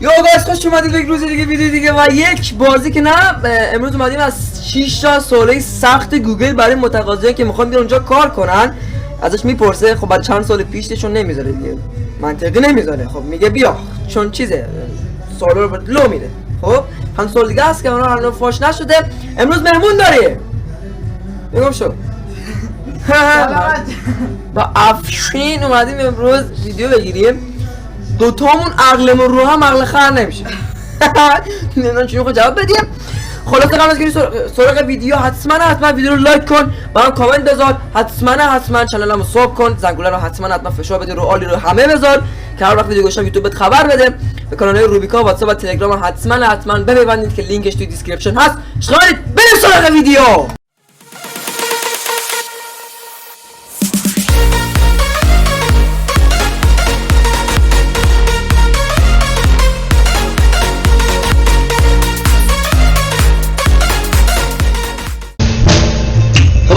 یو گایز خوش اومدید به یک روز دیگه ویدیو دیگه و یک بازی که نه امروز اومدیم از 6 تا سواله سخت گوگل برای متقاضیان که میخوان بیان اونجا کار کنن ازش میپرسه. خب بعد چند سال پیششون نمیذاره دیگه، منطقی نمیذاره. خب میگه بیا چون چیزه سوالا رو لو میده. خب هم سوال دیگه هست که اونا هنوز فاش نشده. امروز مهمون داریم بگم شو با افشین اومدیم امروز ویدیو بگیریم. دوتامون عقلمون رو هم عقل خر نمیشه. نمیدونم چی میخواد جواب بدیم. خلاصه قبل از که سراغ ویدیو حتما ویدیو رو لایک کن، برام کامنت بذار، حتما چنلمو ساب کن، زنگوله رو حتما فشار بده، رو آلی رو همه بذار که هر وقت ویدیو گذاشتم یوتیوب بهت خبر بده. به کانالای روبیکا، واتساپ و تلگرام حتما ببندید که لینکش توی دیسکریپشن هست. شمارید بریم سراغ ویدیو.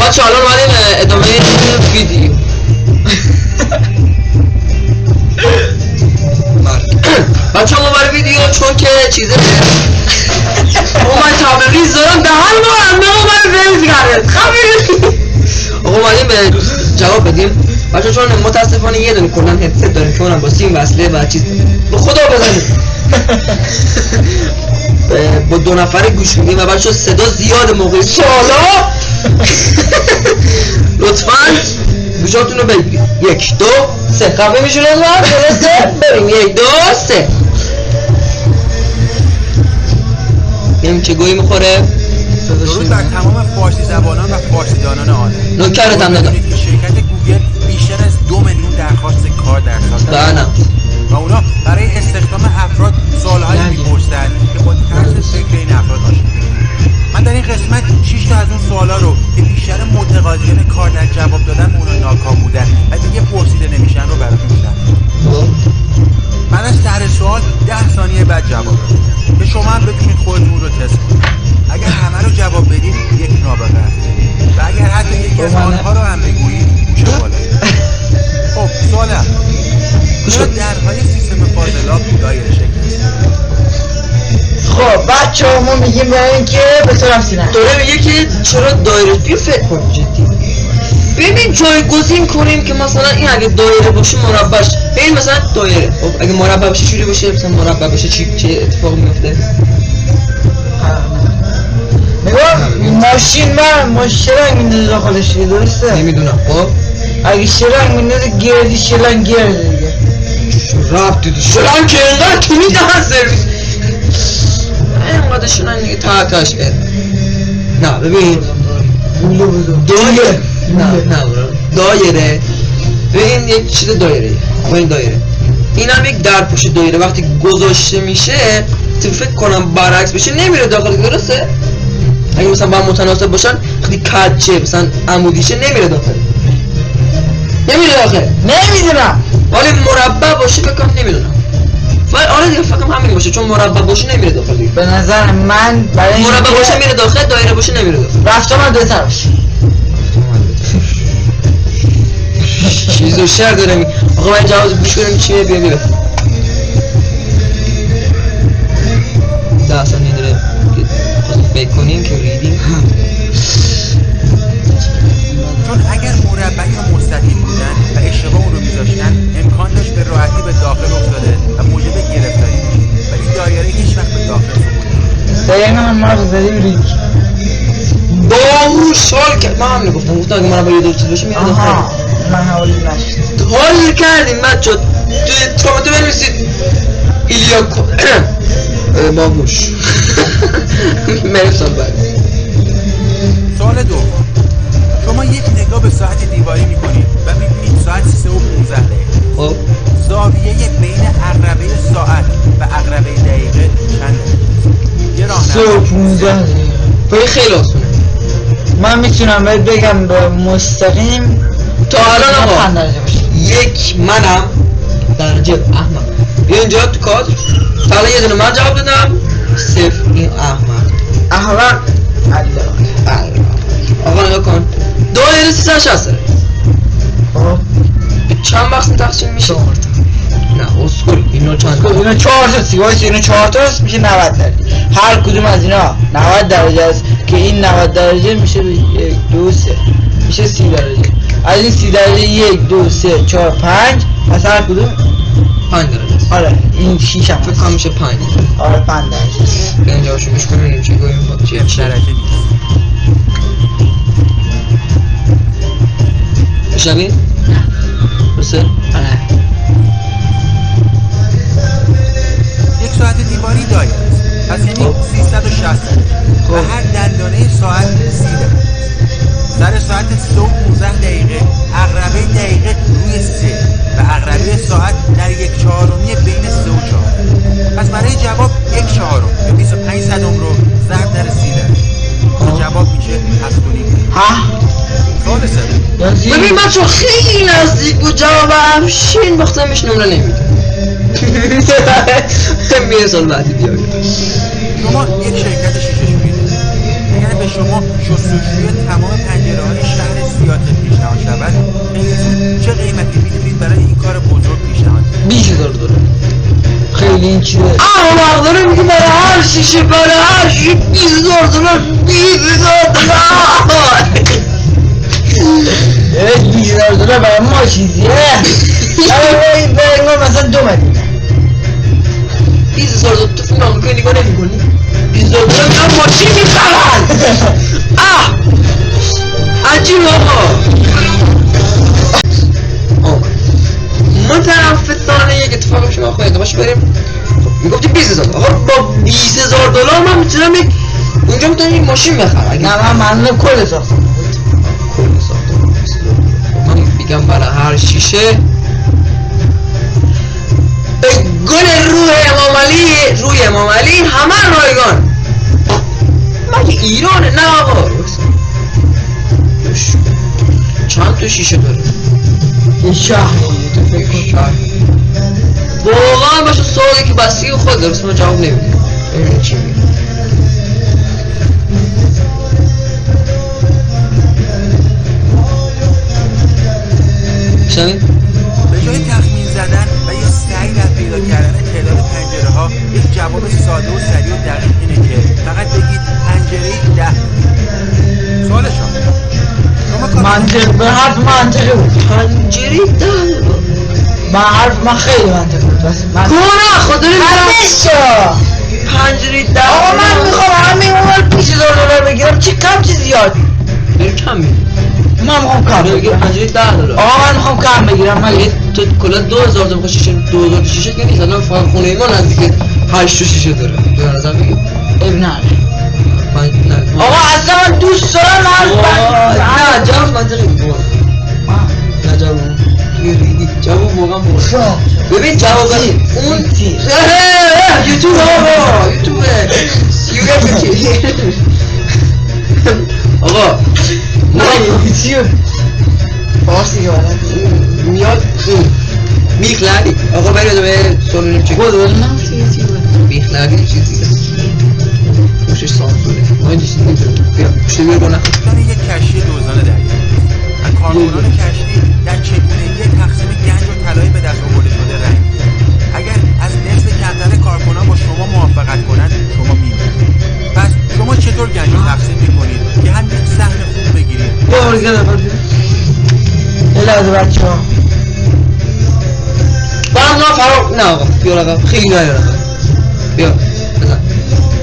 بچه حالا اومدیم ادامه ویدیو. بچه ما برای ویدیو چون که چیزه من تابریز دارم به هر ما برای ریز کرده آقا اومدیم به جواب بدیم. بچه چون متاسفانه یه دونه کلن هدست داریم که اونم با سیم وصله و چیز به خدا بزنیم با 2 نفره گوش میدیم و بچه صدا زیاد موقع سوالا لطفاً گوشاتون رو بگیرید. 1 2 3 خفه میشون لطفاً. درسته بریم 1 2 3. ببینیم چه گویی میخوره. درود بر تمام فارسی زبانان و فارسی دانان عالم. نوکرت هم دادم. شرکت گوگل بیشتر از 2 میلیون درخواست کار در سال دارد و اونا برای استخدام افراد سوالهایی میپرسن که با طرز فکر این افراد آشنا. من در این قسمت 6 تا از اون سوالا رو که بیشتر متقاضیان کار در جواب دادن اونا ناکام بودن و دیگه پرسیده نمیشن رو براتون میدم. بعد از هر سوال 10 ثانیه بعد جواب بدید که شما هم بتونید خودتون رو تست کنید. اگر همه رو جواب بدید یک نابغه و اگر حتی یکی از آنها رو هم بگویید گوشه بالایی. خب سوال چرا درهای سیستم فاضلاب دایره شکل؟ خب بچه ما میگیم برای اینکه به طرف سینه داره میگه که چرا دایره. بیا فکر کن جدی. ببین جایگزین کنیم که مثلا این اگه دایره باشه مربعش ببین مثلا دایره. خب اگه مربع باشه چجوری باشه؟ مثلا مربع باشه چه اتفاقی میفته؟ نگاه ماشین رنگ میندازه داخلش دیگه، درسته؟ نمیدونم. خب اگه شرنگ میندازه گردی شرنگ گرده دیگه. ربطی داره شلنگ که اینقدر تو میدهن سرویس اینقدر شلنگ دیگه تاکش نه ببین دایره نه دایره. ببین یک چیز دایره با این دایره این هم یک در پشت دایره وقتی گذاشته میشه تو فکر کنم برعکس بشه نمیره داخل، درسته؟ اگه مثلا با هم متناسب باشن خیلی کچه مثلا عمودیشه نمیره داخل. نمیدونم ولی مربع باشه فکرم نمیدونم. ولی آره دیگه فکرم همین باشه چون مربع باشه نمیره داخل دیگه. به نظر من برای مربع باشه میره داخل، دایره باشه نمیره داخل. رفتم من بهتر باشه. چیزو شر داره می آقا من جواز گوش کنیم چیه. بیا 10 ثانیه داره فکر کنیم که ریدیم. چون اگر مربع یا مستطیل بودن و اشتباه اون رو میذاشتن امکان داشت به راحتی به داخل افتاده و موجب گرفتاری میشه، ولی دایره هیچ وقت به داخل نمیره. دقیقا من مغز زدیم ریک باهوش سوال کرد. من هم نگفتم اگه مربع یه دور چیز باشه میره داخل. من حوالی نشد حال کردیم بچه توی کامنتو بنویسید ایلیا باهوش مرسال بعد. سوال دوم، شما یک نگاه به ساعت دیواری میکنید و میبینید ساعت 3 و 15 دقیقه. خب زاویه بین عقربه ساعت و عقربه دقیقه چنده؟ یه راهنمایی 3 و 15 دقیقه خیلی آسونه. من میتونم بهت بگم به مستقیم تا الان آقا یک منم درجه احمد بیا اینجا تو کادر. تا الان یه دونه من جواب دادم 0 این احمد آقا نگاه کن دایره 360 داره. خب به چند بخش تقسیم میشه؟ 4 نه اسکول اینو چند اینا 4 تا سیگارش، اینا 4 تا است، میشه 90 درجه. هر کدوم از اینا 90 درجه است که این 90 درجه میشه 1 2 3 میشه 30 درجه. از این 30 درجه 1 2 3 4 5 پس هر کدوم 5 درجه است. آره این 6 هم فکر هست. کنم میشه 5 آره 5 درجه. به اینجا شو گوش کنیم چی گویم چی درجه نیست. شبیه؟ بسه؟ آره 1 ساعت دیواری دایر است. پس یعنی 360 درجه و هر دندانه ساعت 30 درجه. سر ساعت صبح 15 دقیقه، عقربه دقیقه روی 3 و عقربه ساعت در 1/4 بین 3 و 4. پس برای جواب 1/4 یا 25 صدم رو ضرب در 30 درجه. جواب میشه 7.5. ها سوال سوم. یازی ببین بچه خیلی نزدیک بود جوابم شین باختمش نمره نمیده میره سال بعدی بیاید شما یک شرکت شیشه‌شویی دارید. اگر به شما شستشوی تمام پنجره‌های شهر سیاتل پیشنهاد شود، چه قیمتی میتونید برای این کار بزرگ پیشنهاد کنید؟ $20,000 خیلی این چیه؟ احمق داره میگه برای هر شیشه $20,000 $20,000 برای ما چیزیه. اما این برنگاه مثلا 2 مدینه $20,000 تو فیلم آمریکایی نگاه نمی کنی؟ $20,000 میرن ماشین میخرن عجیب آقا متنفسانه یک اتفاق شما خواهید باشه بریم میگفتی 20,000 آقا با $20,000 من میتونم یک اونجا میتونم یک ماشین بخرم اگه نه من منظور کل ساختم بود. کل ساختم من میگم برای هر شیشه گل روی امام علی همه رایگان مگه ایرانه نه آقا چند تا شیشه داره یه شهر تو فکر کن واقعا باشه سوالی که بستی خود درست من جواب نمیدیم ببینید چی میگه شنید؟ به جای تخمین زدن و یا سعی در پیدا کردن تعداد پنجره‌ها، یک جواب ساده و سریع و دقیق اینه که فقط بگید پنجره 10. سوال شما منطق به حرف منطقی بود. پنجره $10 من حرف من خیلی منطقی بود بس من گونه خود داریم همیشه پنجره $10 آقا من میخوام همین اول $20,000 بگیرم چی کم چی زیاد داری کم میگی من میخوام کم بگیر بگیرم پنجره $10 آقا من میخوام کم بگیرم من مگه تو کلا 2,000 تا شیشه 2,000 شیشه که نیست الان فقط خونه ما نزدیک 8 تا شیشه داره به نظر بگیر اب نه نه آقا اصلا من دوست دارم نه جواب منطقی بود نه جواب جواب واقعا بود ببین جواب اون یوتیوب آقا یوتیوب آقا ما یوتیوب فارسی که بلد میاد میخلقی آقا برید به سالونیم چک بود نه میخلقی چیزی خوشش سانسوره ما دیشتی میتونم بیا پشتی بیر کنم داره یک کشتی دوزان دریایی و کارکنان کشتی در چگونگی تقسیم گنج و طلای به دست آورده شده رنگ می‌دهند. اگر از نصف کمتر کارکنان با شما موافقت کنند شما می‌میرید. پس شما چطور گنج رو تقسیم می‌کنید که هم یک سهم خوب بگیرید؟ یه لحظه بچه ها برام نه فرق نه آقا بیا رقم خیلی نه رقم بیا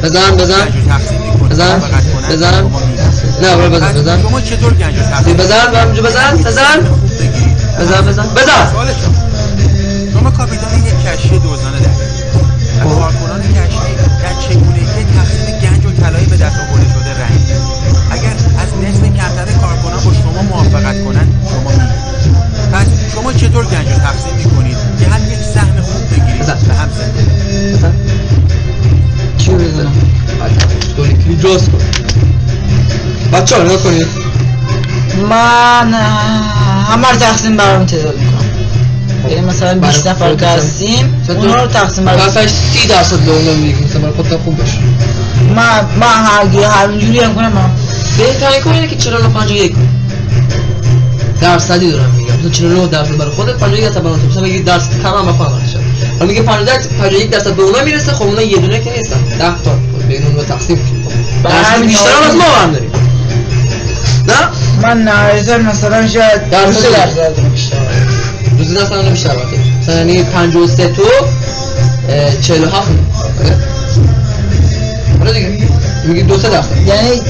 بزن گنج رو تقسیم می‌کنید بزن. موافقت کنند بزن. شما می‌میرید. نه برو پس بزن شما چطور گنج رو تقسیم بزن برام جو بزن بزن سوال شما کاپیتان یک کشتی دوزان دریایی و کارکنان کشتی در چگونگی تقسیم گنج و طلای به دست آورده شده رنگ می‌دهند. اگر از نصف کمتر کارکنان با شما موافقت کنند شما می‌میرید. پس شما چطور گنج رو تقسیم می‌کنید که هم یک سهم خوب بگیرید و هم زنده؟ چی بزنم کلی جاست کن بچه ها نگاه کنید من همه رو تقسیم برام تعداد میکنم یعنی مثلا 20 نفر که هستیم اونا رو تقسیم برام مثلا 30% به اونا میگیم مثلا برای خودتون خوب باشه من همینجوری هم کنم بهترین کار اینه که 49.51 درصدی دارم میگم مثلا 49% برای خودت 51 تا برای مثلا بگید درصد کم هم بخوام حالا میگه 51% به اونا میرسه. خب اونا یه دونه که نیستن، 10 تا بین اونها تقسیم کنیم. درصد بیشتر هم از ما هم داریم. نه من نهایتا مثلا شاید درصد 2% بیشتر. روزی دست هم نمیشه البته. مثلا یعنی 53 تو 47. آره دیگه میگه 2-3%. یعنی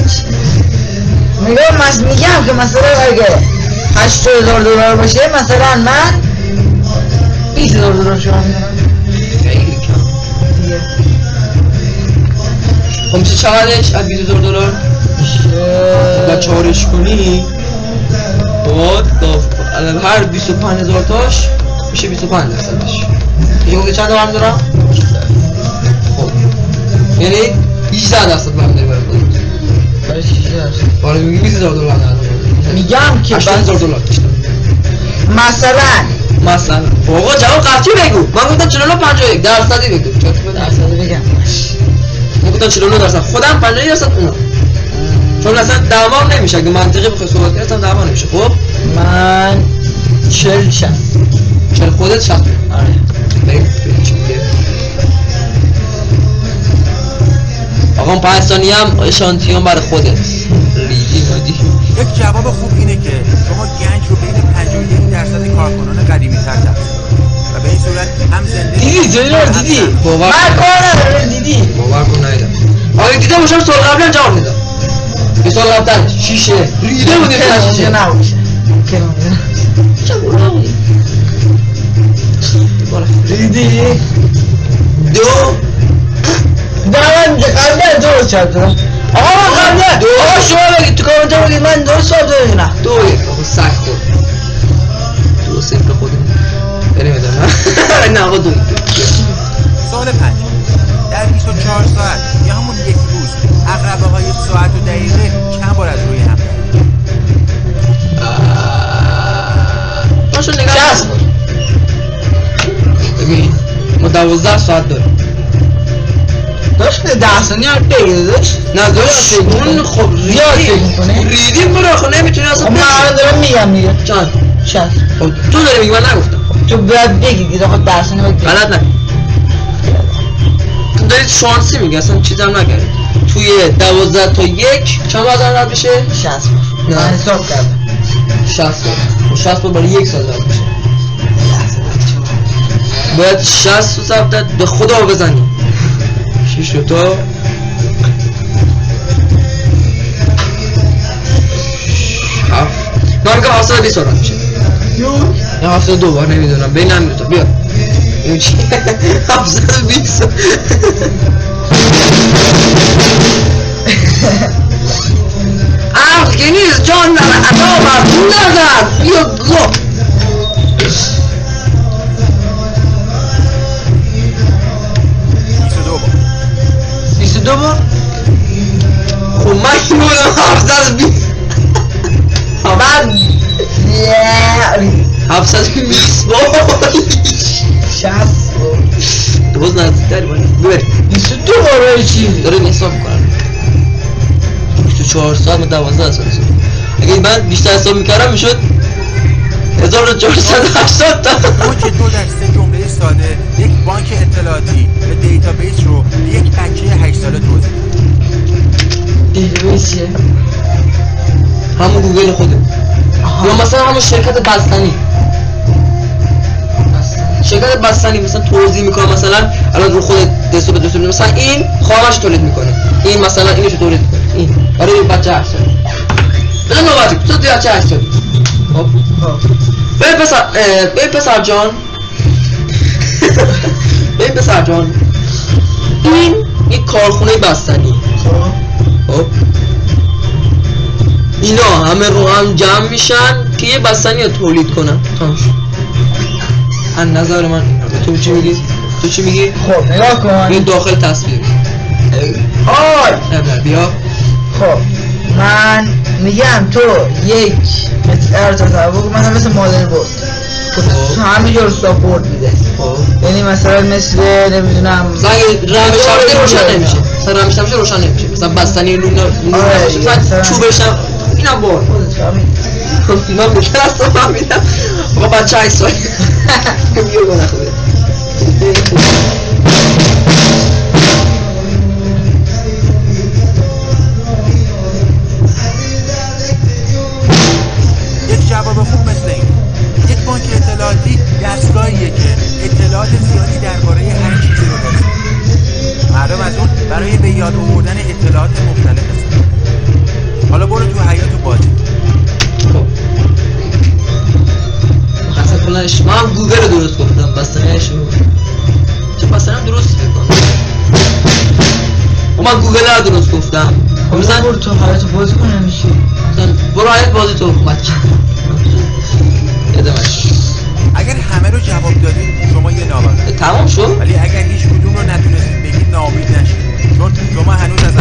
میگم که مثلا اگه $80,000 باشه مثلا من $20,000 شما میدونم. خیلی کم. خب میشه چقدرش از $20,000 و چهارش کنی هر 25,000 تاش میشه 25%. یه گفته چند برم دارم؟ خب یعنی 18% برم داری برای خودت. برای چی شد؟ باره میگی $20,000 ندارم. میگم که $80,000 کشتم. مثلا آقا جواب قطعی بگو. من گفتم 49.51 درصدی بگو. درصدی بگم. من گفتم 49%. خودم 50% اونا. چون اصلا دعوام نمیشه. اگه منطقی بخوای صحبت کنی اصلا دعوا نمیشه. خب من 40-60. چرا خودت 60. آره. بریم چی میگه. آقا 5 ثانیه هم اشانتیون برای خودت. ریدی مادی. یک جواب خوب اینه که شما گنج رو بین 51% کارکنان قدیمی تر و به این صورت هم زنده دیدی باور من کار ندارم. دیدی باور کن نیدم. آگه دیده باشم سال قبلی هم جواب میدم. یه سال قبل شیشه ریده بودی شیشه نباشه. چه برو نبودی دیدی؟ دو من قبل درست شد. آقا من قبل آقا شما بگید تو کامنتر بگید من درست شد نه 2-1 آقا سک خود 2-0 خودم بریم ادامه. نه آقا 2. سوال 5 در 24 ساعت یا همون یک روز عقربه های ساعت و دقیقه چند بار از روی هم باشو نگاه 60. ببین ما 12 ساعت داریم. داشت 10 ثانیه هم بگید داشت. نه داشت اون خب زیاد فکر می‌کنی؟ ریدیم برو آخه نمیتونی اصلا من الان دارم میگم چند 60. خب تو داری میگی من نگفتم. تو باید بگید آقا 10 ثانیه بگید. غلط نکن. تو دارید شانسی میگی اصلا چیزم نکردی. توی 12 تا 1 چند باید رد بشه؟ 60. نه. من حساب کردم 60 بار 60 بار برای 1 سال رد بشه. باید 60 تو ثبتت به خدا بزنی. 6 تا من میگم 20 بار رد میشه یا 72 بار نمیدونم بین هم دوتا بیا این چی؟ 720 عقل که نیست جان در عذاب است نزد بیا گو 22 بار خب من این بودم 720 بعد 720 بار 60 دوز نزدیکتری باید ببریم 22 بار برای چی؟ داریم حساب میکنم 24 ساعت و 12 ساعت اگه من بیشتر حساب میکردم میشد 1480 تا اما چطور در 3 جمله ساده یک بانک اطلاعاتی و دیتابیس رو به یک بچه 8 ساله توضیح دیتابیس چیه؟ همون گوگل خودم یا مثلا همون شرکت بستنی شرکت بستنی مثلا توضیح میکنه مثلا الان رو خود دستو به دستو مثلا این خامش تولید میکنه این مثلا اینشو تولید میکنه این برای این بچه 8 ساله بزن نوبتی تو دیگه بچه 8 ساله خب ببین پسر جان ببین پسر جان این یک کارخونه بستنی خب اینا همه رو هم جمع میشن که یه بستنی رو تولید کنن از نظر من تو چی میگی؟ تو چی میگی؟ خب نگاه کن بیا داخل تصویر آی نبر بیا خب من میگم تو یک متر تصور کن مثلا مثل مادر بود تو همه جور ساپورت میده یعنی مثلا مثل نمیدونم مثلا اگه رمش هم روشن نمیشه مثلا رمش هم روشن نمیشه مثلا بستنی لونه مثلا چوبش هم اینم بار من میشه اصلا فهمیدم با بچه 8 سال بیا گونه خوبه یک جواب خوب مثل این. یک بانک اطلاعاتی دستگاهیه که اطلاعات زیادی درباره هر چیزی رو داره. مردم از اون برای به یاد آوردن اطلاعات مختلف استفاده. حالا برو تو حیاط و بازی. اصلا کلنش ما هم گوگل رو درست گفتم بستنهش رو چه بستنه هم درست بکنم من گوگل رو درست گفتم مثلا برو تو حیات بازی کنه نمیشه مثلا برو حیات بازی تو حکومت کن ادامش اگر همه رو جواب دادید شما یه نابغه. تمام شد؟ ولی اگر هیچ کدوم رو نتونستید بگید ناامید نشید، چون شما هنوز از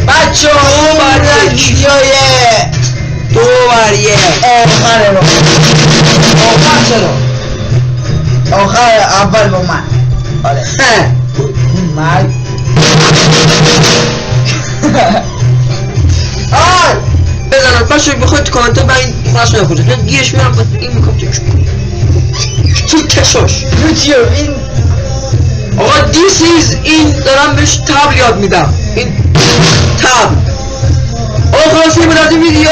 بچه ها بردن ویدیوی 2-1 آخر رو آخر چرا؟ آخر اول با من آره مرد آی بزنم پس بخواید تو کامنت ها برای این فرش نکنید من گیرش میرم با این میکنم تو کشاش یوتیوب این آقا this is این دارم بهش تبل یاد میدم این تبل آقا خلاص این از این ویدیو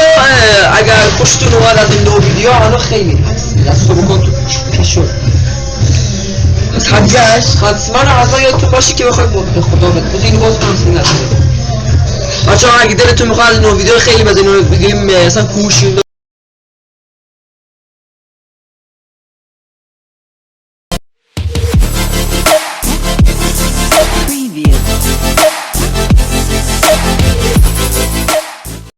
اگر خوشتون اومد از این نوع ویدیو حالا خیلی هست دستو بکن تو کشور حتما حتما یادتون باشه که بخواید به خدا بده اینو باز کنم سینه بچه ها اگه دلتون میخواد از این نوع ویدیو خیلی بزنین ویدیو مثلا کوشیم